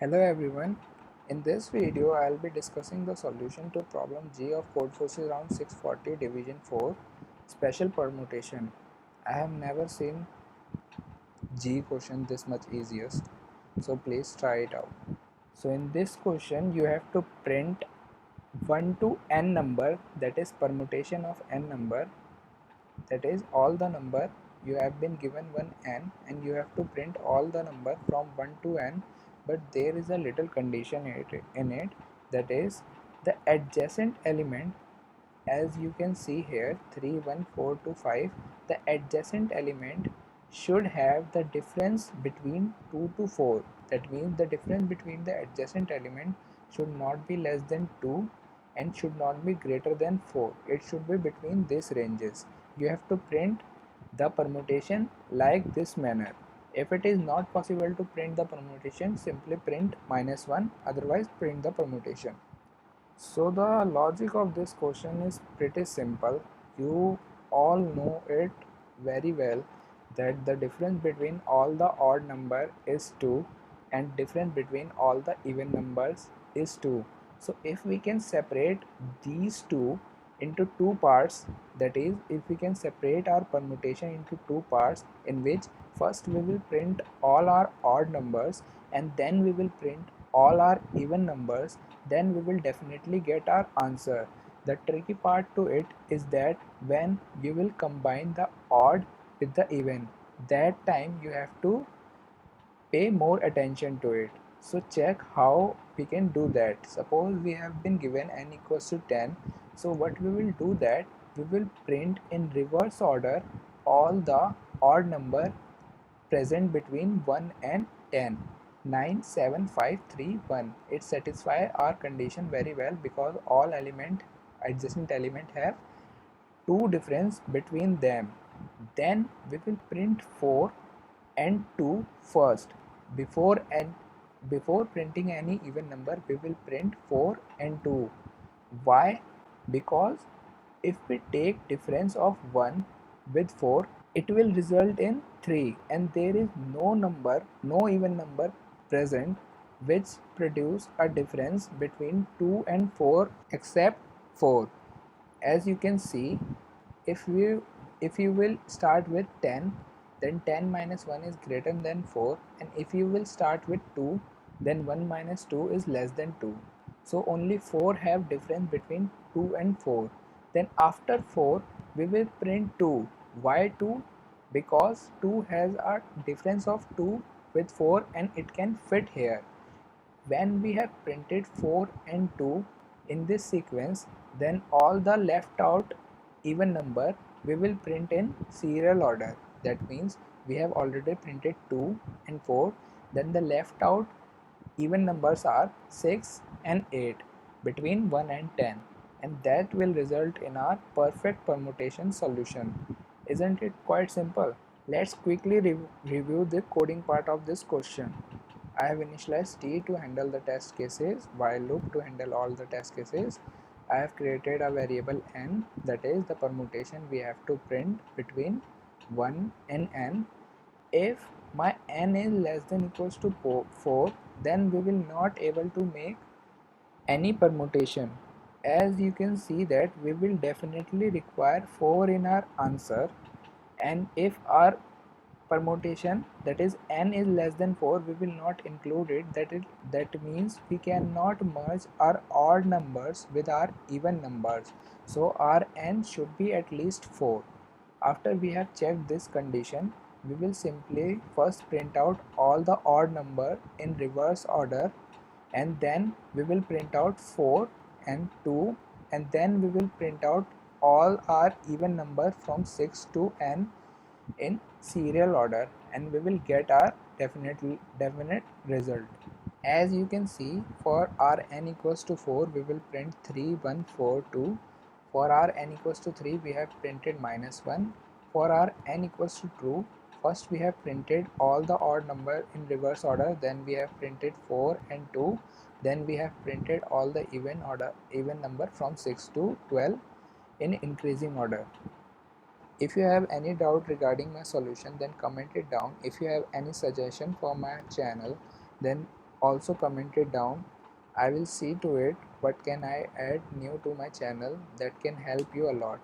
Hello everyone. In this video, I'll be discussing the solution to problem G of Codeforces round 640 division 4 special permutation. I have never seen G question this much easiest, so please try it out. So in this question, you have to print 1 to n number, that is permutation of n number, that is all the number. You have been given one n and you have to print all the number from 1 to n, but there is a little condition in it, that is the adjacent element. As you can see here, 3 1 4 to 5, the adjacent element should have the difference between 2 to 4. That means the difference between the adjacent element should not be less than 2 and should not be greater than 4. It should be between these ranges. You have to print the permutation like this manner. If it is not possible to print the permutation, simply print -1, otherwise print the permutation. So the logic of this question is pretty simple. You all know it very well that the difference between all the odd number is 2 and difference between all the even numbers is 2. So if we can separate these two into two parts, that is if we can separate our permutation into two parts, in which first we will print all our odd numbers and then we will print all our even numbers, then we will definitely get our answer. The tricky part to it is that when you will combine the odd with the even, that time you have to pay more attention to it. So check how we can do that. Suppose we have been given n equals to 10. So what we will do, that we will print in reverse order all the odd number present between 1 and 10. 9 7 5 3 1. It satisfies our condition very well because all adjacent element have two difference between them. Then we will print 4 and 2 first. Before printing any even number, we will print 4 and 2. Why? Because if we take difference of 1 with 4, it will result in 3, and there is no even number present which produce a difference between 2 and 4 except 4. As you can see, if you will start with 10, then 10 minus 1 is greater than 4, and if you will start with 2, then 1 minus 2 is less than 2. So only 4 have difference between 2 and 4. Then after 4 we will print 2. Why 2? Because 2 has a difference of 2 with 4 and it can fit here. When we have printed 4 and 2 in this sequence, then all the left out even number we will print in serial order. That means we have already printed 2 and 4, then the left out even numbers are 6 and 8 between 1 and 10, and that will result in our perfect permutation solution. Isn't it quite simple? Let's quickly review the coding part of this question. I have initialized t to handle the test cases, while loop to handle all the test cases. I have created a variable n, that is the permutation we have to print between 1 and n. If my n is less than equals to 4, then we will not able to make any permutation. As you can see that we will definitely require 4 in our answer, and if our permutation, that is n is less than 4, we will not include it. That means we cannot merge our odd numbers with our even numbers, so our n should be at least 4. After we have checked this condition, we will simply first print out all the odd number in reverse order, and then we will print out 4 and 2, and then we will print out all our even number from 6 to n in serial order, and we will get our definite result. As you can see, for our n equals to 4, we will print 3 1 4 2. For our n equals to 3, we have printed -1. For our n equals to 2, first we have printed all the odd number in reverse order, then we have printed 4 and 2, then we have printed all the even number from 6 to 12 in increasing order. If you have any doubt regarding my solution, then comment it down. If you have any suggestion for my channel, then Also comment it down. I will see to it what can I add new to my channel that can help you a lot.